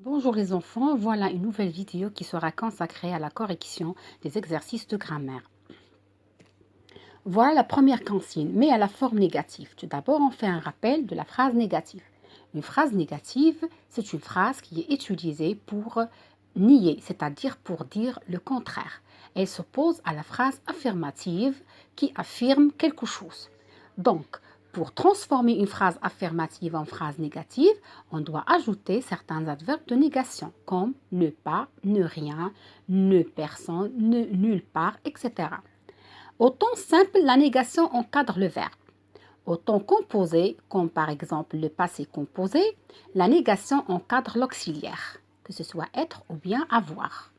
Bonjour les enfants, voilà une nouvelle vidéo qui sera consacrée à la correction des exercices de grammaire. Voilà la première consigne, mais à la forme négative. Tout d'abord, on fait un rappel de la phrase négative. Une phrase négative, c'est une phrase qui est utilisée pour nier, c'est-à-dire pour dire le contraire. Elle s'oppose à la phrase affirmative qui affirme quelque chose. Donc, pour transformer une phrase affirmative en phrase négative, on doit ajouter certains adverbes de négation, comme ne pas, ne rien, ne personne, ne nulle part, etc. Au temps simple, la négation encadre le verbe. Au temps composé, comme par exemple le passé composé, la négation encadre l'auxiliaire, que ce soit être ou bien avoir.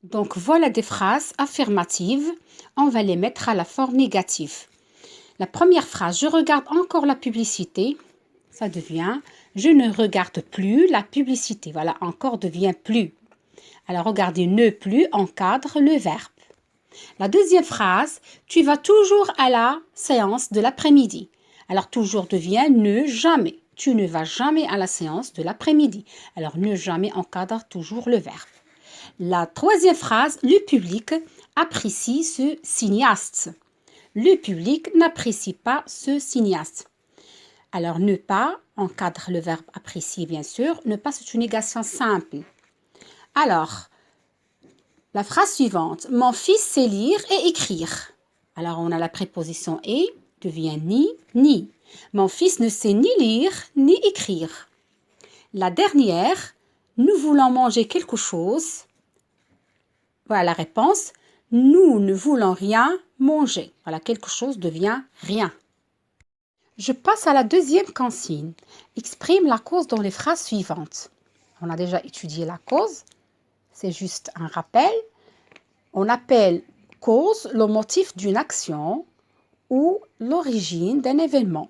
Donc voilà des phrases affirmatives, on va les mettre à la forme négative. La première phrase, je regarde encore la publicité, ça devient je ne regarde plus la publicité. Voilà, encore devient plus. Alors regardez, ne plus encadre le verbe. La deuxième phrase, tu vas toujours à la séance de l'après-midi. Alors toujours devient ne jamais. Tu ne vas jamais à la séance de l'après-midi. Alors ne jamais encadre toujours le verbe. La troisième phrase, le public apprécie ce cinéaste. Le public n'apprécie pas ce cinéaste. Alors, ne pas encadre le verbe apprécier, bien sûr. Ne pas, c'est une négation simple. Alors, la phrase suivante. Mon fils sait lire et écrire. Alors, on a la préposition et, devient ni. Mon fils ne sait ni lire ni écrire. La dernière. Nous voulons manger quelque chose. Voilà la réponse. Nous ne voulons rien manger. Voilà, quelque chose devient rien. Je passe à la deuxième consigne. Exprime la cause dans les phrases suivantes. On a déjà étudié la cause. C'est juste un rappel. On appelle cause le motif d'une action ou l'origine d'un événement.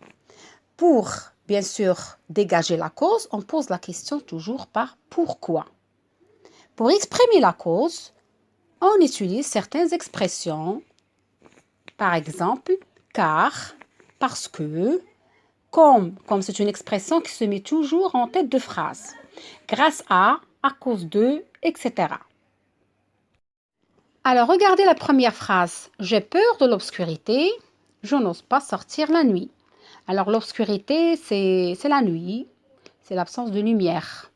Pour, bien sûr, dégager la cause, on pose la question toujours par pourquoi. Pour exprimer la cause, on utilise certaines expressions. Par exemple, car, parce que, comme c'est une expression qui se met toujours en tête de phrase. Grâce à cause de, etc. Alors, regardez la première phrase. J'ai peur de l'obscurité, je n'ose pas sortir la nuit. Alors, l'obscurité, c'est la nuit, c'est l'absence de lumière.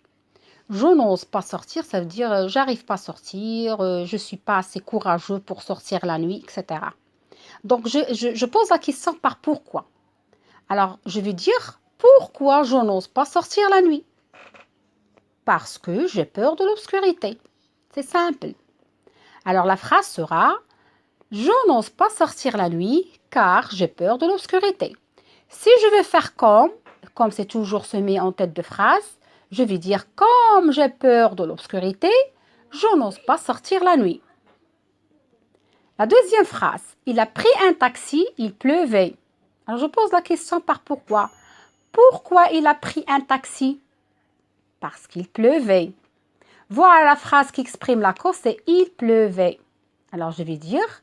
Je n'ose pas sortir, ça veut dire j'arrive pas à sortir, je suis pas assez courageux pour sortir la nuit, etc. Donc, je pose la question par pourquoi. Alors, je vais dire pourquoi je n'ose pas sortir la nuit. Parce que j'ai peur de l'obscurité. C'est simple. Alors, la phrase sera je n'ose pas sortir la nuit car j'ai peur de l'obscurité. Si je veux faire comme c'est toujours semé en tête de phrase, je vais dire comme j'ai peur de l'obscurité, je n'ose pas sortir la nuit. La deuxième phrase, il a pris un taxi, il pleuvait. Alors je pose la question par pourquoi. Pourquoi il a pris un taxi? Parce qu'il pleuvait. Voilà la phrase qui exprime la cause, c'est il pleuvait. Alors je vais dire,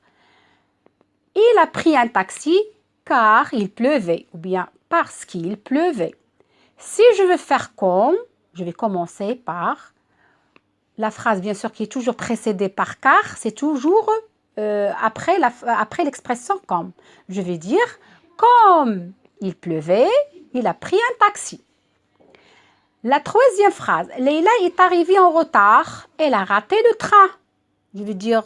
il a pris un taxi car il pleuvait ou bien parce qu'il pleuvait. Si je veux faire comme, je vais commencer par la phrase bien sûr qui est toujours précédée par car, c'est toujours après l'expression comme. Je vais dire comme il pleuvait, il a pris un taxi. La troisième phrase, Leïla est arrivée en retard, elle a raté le train. Je vais dire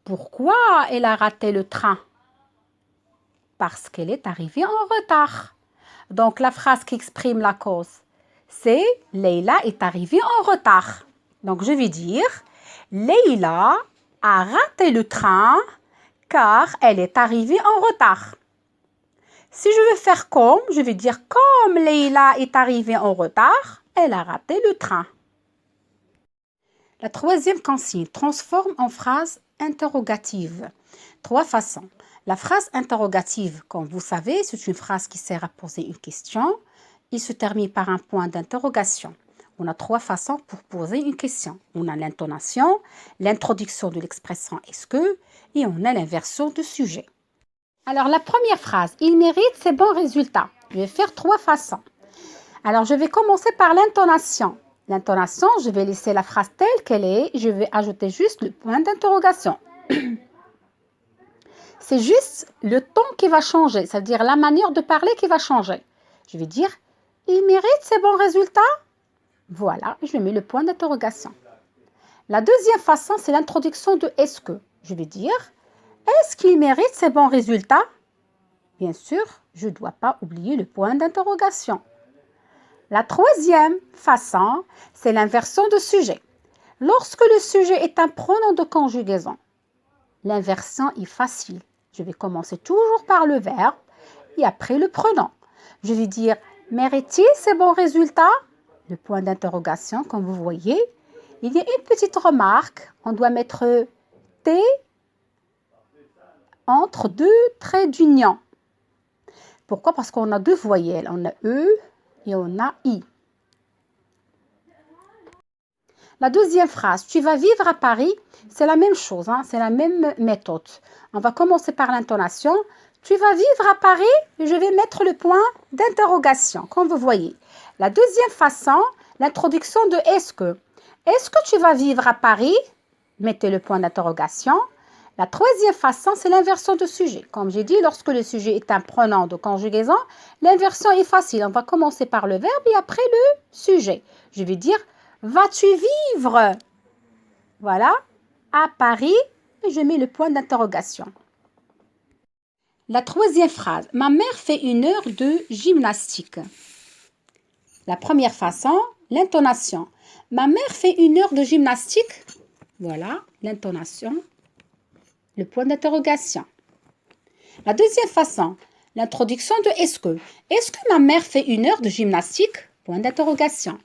pourquoi elle a raté le train? Parce qu'elle est arrivée en retard. Donc la phrase qui exprime la cause, c'est Leïla est arrivée en retard. Donc je vais dire Leïla a raté le train car elle est arrivée en retard. Si je veux faire comme, je vais dire comme Leïla est arrivée en retard, elle a raté le train. La troisième consigne transforme en phrase interrogative. Trois façons. La phrase interrogative, comme vous savez, c'est une phrase qui sert à poser une question. Il se termine par un point d'interrogation. On a trois façons pour poser une question. On a l'intonation, l'introduction de l'expression est-ce que et on a l'inversion de sujet. Alors la première phrase, il mérite ses bons résultats. Je vais faire trois façons. Alors je vais commencer par l'intonation. L'intonation, je vais laisser la phrase telle qu'elle est. Je vais ajouter juste le point d'interrogation. C'est juste le ton qui va changer, c'est-à-dire la manière de parler qui va changer. Je vais dire, il mérite ces bons résultats? Voilà, je mets le point d'interrogation. La deuxième façon, c'est l'introduction de est-ce que. Je vais dire, est-ce qu'il mérite ces bons résultats? Bien sûr, je ne dois pas oublier le point d'interrogation. La troisième façon, c'est l'inversion de sujet. Lorsque le sujet est un pronom de conjugaison, l'inversion est facile. Je vais commencer toujours par le verbe et après le pronom. Je vais dire, mérite-t-il ces bons résultats? Le point d'interrogation, comme vous voyez. Il y a une petite remarque. On doit mettre T entre deux traits d'union. Pourquoi? Parce qu'on a deux voyelles. On a E et on a I. La deuxième phrase, tu vas vivre à Paris, c'est la même chose, c'est la même méthode. On va commencer par l'intonation. Tu vas vivre à Paris, et je vais mettre le point d'interrogation, comme vous voyez. La deuxième façon, l'introduction de est-ce que. Est-ce que tu vas vivre à Paris? Mettez le point d'interrogation. La troisième façon, c'est l'inversion de sujet. Comme j'ai dit, lorsque le sujet est un pronom de conjugaison, l'inversion est facile. On va commencer par le verbe et après le sujet. Je vais dire, vas-tu vivre? Voilà, à Paris, et je mets le point d'interrogation. La troisième phrase, ma mère fait 1 heure de gymnastique. La première façon, l'intonation. Ma mère fait 1 heure de gymnastique. Voilà, l'intonation, le point d'interrogation. La deuxième façon, l'introduction de est-ce que. Est-ce que ma mère fait 1 heure de gymnastique? Point d'interrogation.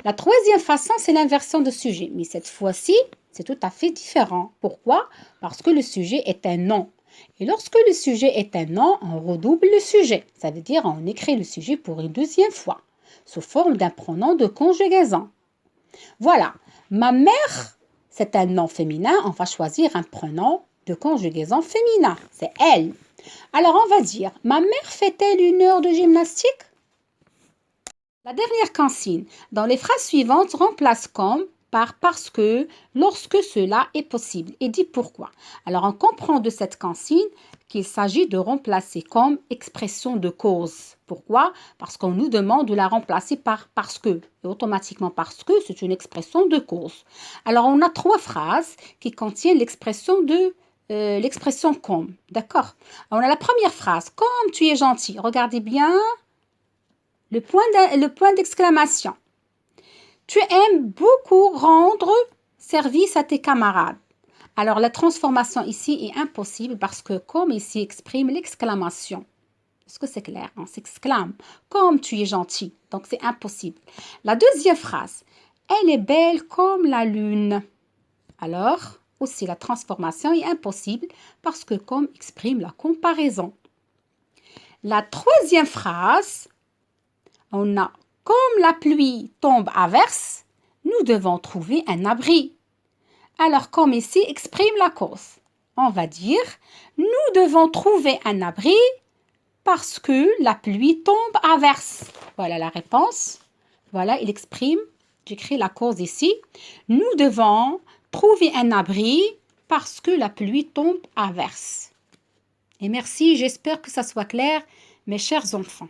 La troisième façon, c'est l'inversion de sujet. Mais cette fois-ci, c'est tout à fait différent. Pourquoi? Parce que le sujet est un nom. Et lorsque le sujet est un nom, on redouble le sujet. Ça veut dire on écrit le sujet pour une deuxième fois, sous forme d'un pronom de conjugaison. Voilà. Ma mère, c'est un nom féminin. On va choisir un pronom de conjugaison féminin. C'est elle. Alors, on va dire, ma mère fait-elle 1 heure de gymnastique? La dernière consigne, dans les phrases suivantes, remplace comme par parce que, lorsque cela est possible et dit pourquoi. Alors, on comprend de cette consigne qu'il s'agit de remplacer comme expression de cause. Pourquoi? Parce qu'on nous demande de la remplacer par parce que. Et automatiquement parce que, c'est une expression de cause. Alors, on a 3 phrases qui contiennent l'expression de l'expression comme. D'accord? On a la première phrase, comme tu es gentil. Regardez bien. Le point d'exclamation. Tu aimes beaucoup rendre service à tes camarades. Alors, la transformation ici est impossible parce que comme ici exprime l'exclamation. Est-ce que c'est clair? On s'exclame. Comme tu es gentil. Donc, c'est impossible. La deuxième phrase. Elle est belle comme la lune. Alors, aussi, la transformation est impossible parce que comme exprime la comparaison. La troisième phrase. On a comme la pluie tombe à verse, nous devons trouver un abri. Alors, comme ici exprime la cause, on va dire nous devons trouver un abri parce que la pluie tombe à verse. Voilà la réponse. Voilà, il exprime, j'écris la cause ici. Nous devons trouver un abri parce que la pluie tombe à verse. Et merci, j'espère que ça soit clair, mes chers enfants.